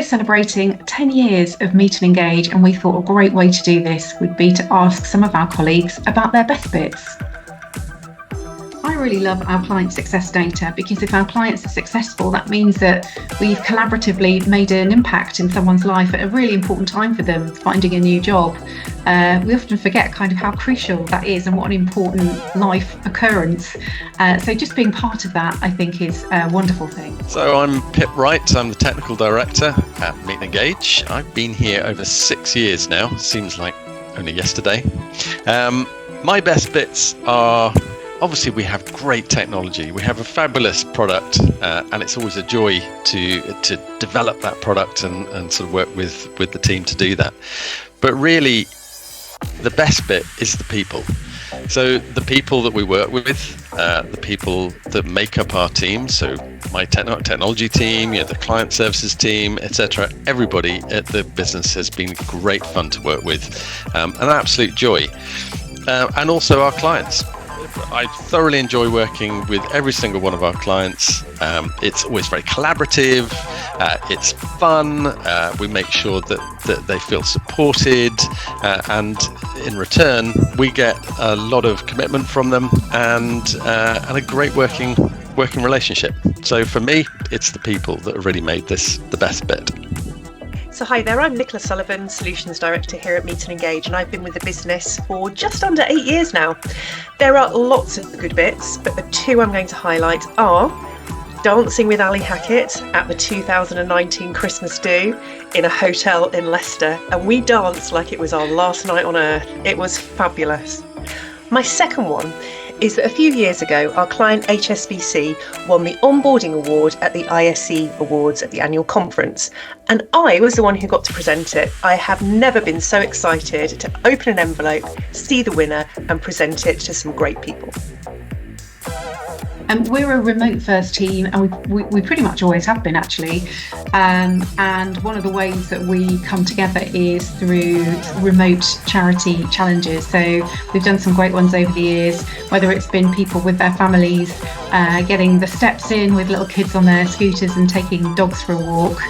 celebrating 10 years of Meet and Engage, and we thought a great way to do this would be to ask some of our colleagues about their best bits. I really love our client success data, because if our clients are successful, that means that we've collaboratively made an impact in someone's life at a really important time for them, finding a new job. We often forget kind of how crucial that is and what an important life occurrence. So just being part of that, I think, is a wonderful thing. So I'm Pip Wright. I'm the Technical Director at Meet and Engage. I've been here over 6 years now. Seems like only yesterday. My best bits are... Obviously, we have great technology. We have a fabulous product, and it's always a joy to develop that product and sort of work with the team to do that. But really, the best bit is the people. So the people that we work with, the people that make up our team, so my technology team, the client services team, etc. Everybody at the business has been great fun to work with, an absolute joy. And also our clients. I thoroughly enjoy working with every single one of our clients. It's always very collaborative. It's fun. We make sure that they feel supported, and in return, we get a lot of commitment from them and a great working relationship. So for me, it's the people that have really made this the best bit. So hi there, I'm Nicola Sullivan, Solutions Director here at Meet and Engage, and I've been with the business for just under 8 years now. There are lots of good bits, but the two I'm going to highlight are dancing with Ali Hackett at the 2019 Christmas Do in a hotel in Leicester, and we danced like it was our last night on earth. It was fabulous. My second one is that a few years ago, our client HSBC won the Onboarding Award at the ISE Awards at the annual conference. And I was the one who got to present it. I have never been so excited to open an envelope, see the winner, and present it to some great people. We're a remote first team, and we pretty much always have been, actually. And one of the ways that we come together is through remote charity challenges. So we've done some great ones over the years, whether it's been people with their families getting the steps in with little kids on their scooters and taking dogs for a walk,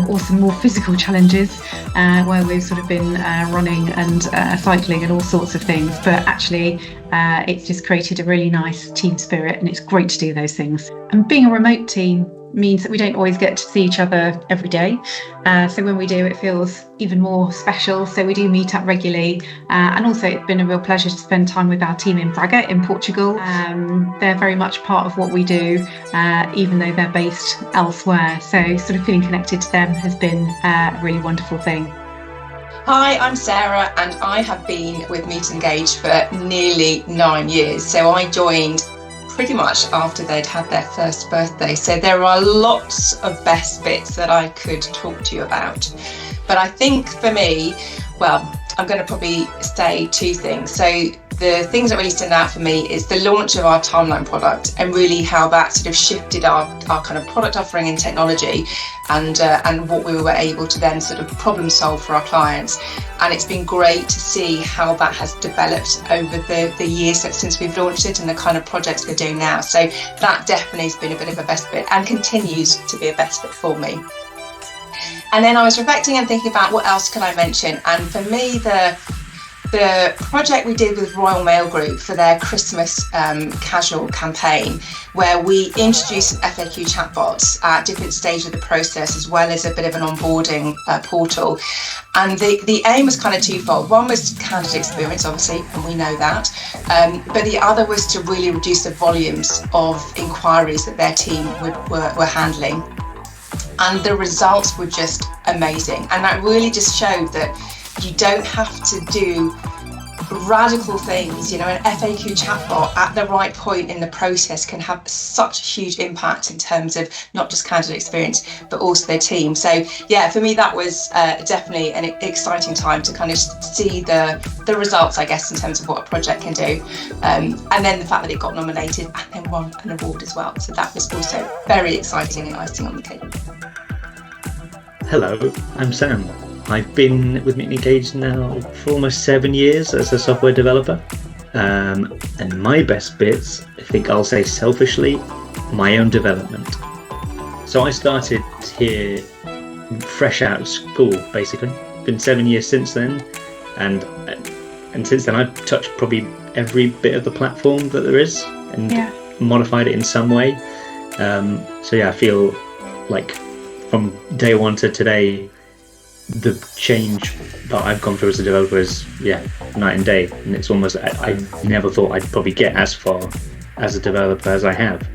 or some more physical challenges where we've sort of been running and cycling and all sorts of things. But actually, it's just created a really nice team spirit, and it's great to do those things. And being a remote team means that we don't always get to see each other every day. So when we do, it feels even more special. So we do meet up regularly. And also, it's been a real pleasure to spend time with our team in Braga in Portugal. They're very much part of what we do, even though they're based elsewhere. So sort of feeling connected to them has been a really wonderful thing. Hi, I'm Sarah, and I have been with Meet and Engage for nearly 9 years. So I joined pretty much after they'd had their first birthday. So there are lots of best bits that I could talk to you about. But I think for me, well, I'm going to probably say two things. So the things that really stand out for me is the launch of our Timeline product, and really how that sort of shifted our kind of product offering and technology, and what we were able to then sort of problem solve for our clients. And it's been great to see how that has developed over the years since we've launched it, and the kind of projects we're doing now. So that definitely has been a bit of a best bit, and continues to be a best bit for me. And then I was reflecting and thinking about what else could I mention, and for me the project we did with Royal Mail Group for their Christmas casual campaign, where we introduced FAQ chatbots at different stages of the process, as well as a bit of an onboarding portal. And the aim was kind of twofold. One was candidate experience, obviously, and we know that. But the other was to really reduce the volumes of inquiries that their team were handling. And the results were just amazing. And that really just showed that you don't have to do radical things. An FAQ chatbot at the right point in the process can have such a huge impact in terms of not just candidate experience, but also their team. So yeah, for me, that was definitely an exciting time to kind of see the results, I guess, in terms of what a project can do. And then the fact that it got nominated and then won an award as well. So that was also very exciting and icing on the cake. Hello, I'm Sam. I've been with Meet and Engage now for almost 7 years as a software developer. And my best bits, I think I'll say selfishly, my own development. So I started here fresh out of school, basically. Been 7 years since then, and since then I've touched probably every bit of the platform that there is and modified it in some way. So yeah, I feel like from day one to today, the change that I've gone through as a developer is night and day, and it's almost I never thought I'd probably get as far as a developer as I have.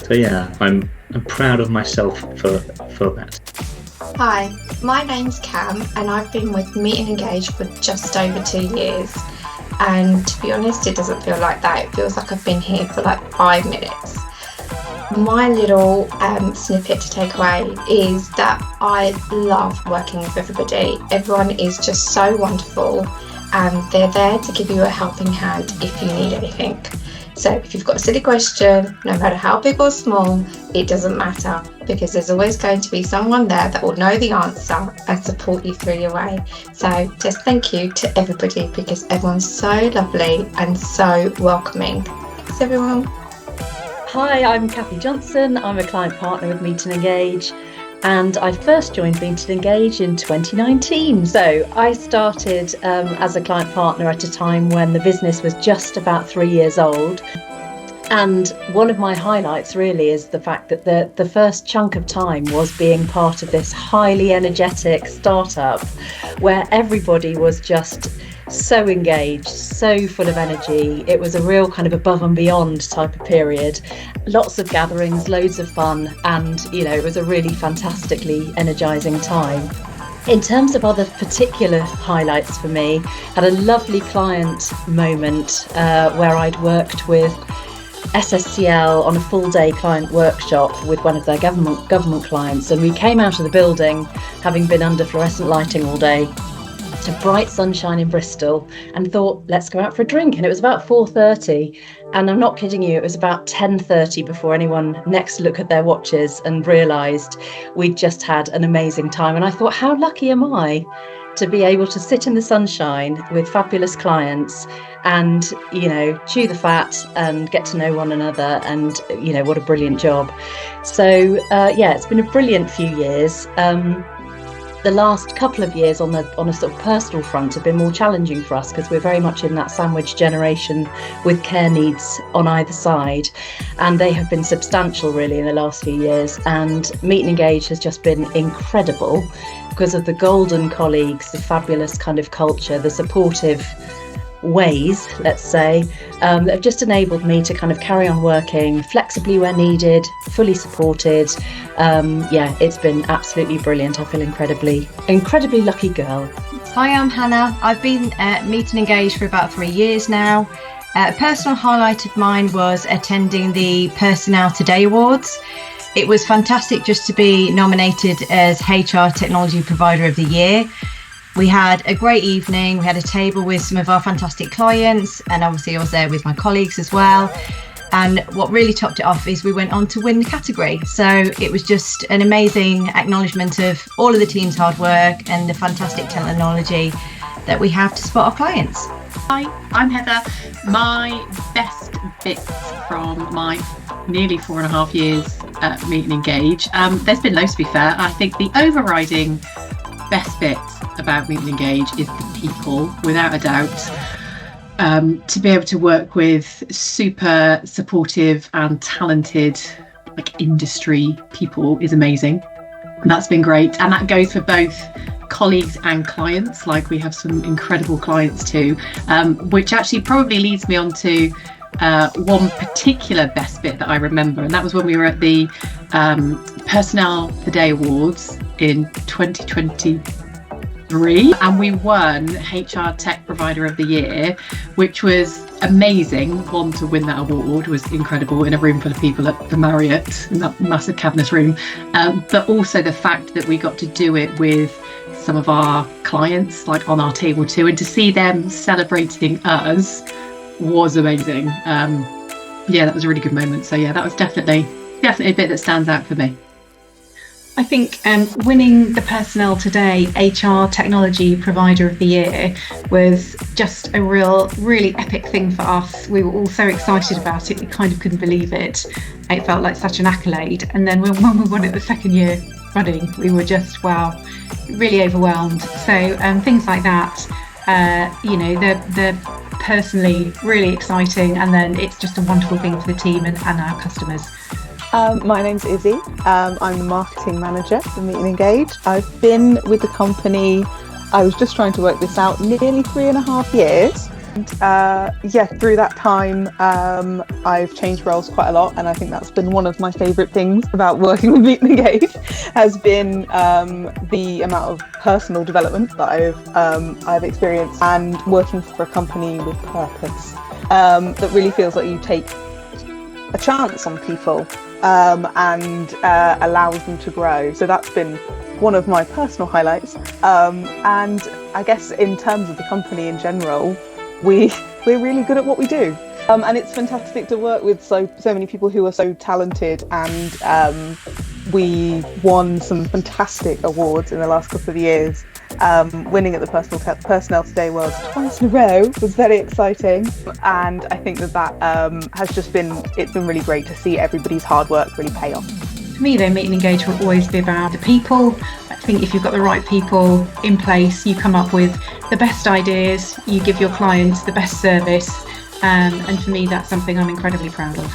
So yeah, I'm proud of myself for that. Hi, my name's Cam, and I've been with Meet and Engage for just over 2 years. And to be honest, it doesn't feel like that. It feels like I've been here for like 5 minutes. My little snippet to take away is that I love working with everybody. Everyone is just so wonderful, and they're there to give you a helping hand if you need anything. So if you've got a silly question, no matter how big or small, it doesn't matter, because there's always going to be someone there that will know the answer and support you through your way. So just thank you to everybody, because everyone's so lovely and so welcoming. Thanks everyone. Hi, I'm Kathy Johnson. I'm a client partner with Meet and Engage, and I first joined Meet and Engage in 2019. So I started as a client partner at a time when the business was just about 3 years old. And one of my highlights really is the fact that the first chunk of time was being part of this highly energetic startup where everybody was just so engaged, so full of energy. It was a real kind of above and beyond type of period. Lots of gatherings, loads of fun, and it was a really fantastically energizing time. In terms of other particular highlights for me, had a lovely client moment where I'd worked with SSCL on a full day client workshop with one of their government clients, and we came out of the building having been under fluorescent lighting all day to bright sunshine in Bristol, and thought, let's go out for a drink. And it was about 4:30, and I'm not kidding you, it was about 10:30 before anyone next looked at their watches and realised we'd just had an amazing time. And I thought, how lucky am I to be able to sit in the sunshine with fabulous clients and chew the fat and get to know one another, and what a brilliant job. So it's been a brilliant few years. The last couple of years on a sort of personal front have been more challenging for us, because we're very much in that sandwich generation with care needs on either side, and they have been substantial really in the last few years. And Meet and Engage has just been incredible because of the golden colleagues, the fabulous kind of culture, the supportive ways, let's say, that have just enabled me to kind of carry on working flexibly where needed, fully supported. It's been absolutely brilliant. I feel incredibly lucky girl. Hi, I'm Hannah. I've been at Meet and Engage for about 3 years now. A personal highlight of mine was attending the Personnel Today Awards. It was fantastic just to be nominated as HR Technology Provider of the Year. We had a great evening. We had a table with some of our fantastic clients, and obviously I was there with my colleagues as well. And what really topped it off is we went on to win the category. So it was just an amazing acknowledgement of all of the team's hard work and the fantastic technology that we have to support our clients. Hi, I'm Heather. My best bits from my nearly 4.5 years at Meet and Engage. There's been loads, to be fair. I think the overriding best bit about Meet and Engage is the people, without a doubt. To be able to work with super supportive and talented industry people is amazing. And that's been great. And that goes for both colleagues and clients. We have some incredible clients too, which actually probably leads me on to one particular best bit that I remember. And that was when we were at the Personnel Today Awards in 2023, and we won HR Tech Provider of the Year, which was amazing. One, to win that award was incredible in a room full of people at the Marriott, in that massive cavernous room, but also the fact that we got to do it with some of our clients on our table too, and to see them celebrating us was amazing. That was a really good moment. So that was definitely a bit that stands out for me. I think winning the Personnel Today HR Technology Provider of the Year was just a really epic thing for us. We were all so excited about it. We kind of couldn't believe it. It felt like such an accolade. And then when we won it the second year budding. We were just, wow, really overwhelmed. So things like that, they're personally really exciting, and then it's just a wonderful thing for the team and our customers. My name's Izzy. I'm the marketing manager for Meet and Engage. I've been with the company, I was just trying to work this out, nearly 3.5 years. And through that time, I've changed roles quite a lot, and I think that's been one of my favourite things about working with Meet and Engage has been the amount of personal development that I've experienced, and working for a company with purpose that really feels like you take a chance on people and allows them to grow. So that's been one of my personal highlights. And I guess in terms of the company in general, we're really good at what we do. And it's fantastic to work with so many people who are so talented, and we won some fantastic awards in the last couple of years. Winning at the Personnel Today Awards twice in a row was very exciting, and I think that has just been really great to see everybody's hard work really pay off. For me though, Meet and Engage will always be about the people. I think if you've got the right people in place, you come up with the best ideas, you give your clients the best service, and for me that's something I'm incredibly proud of.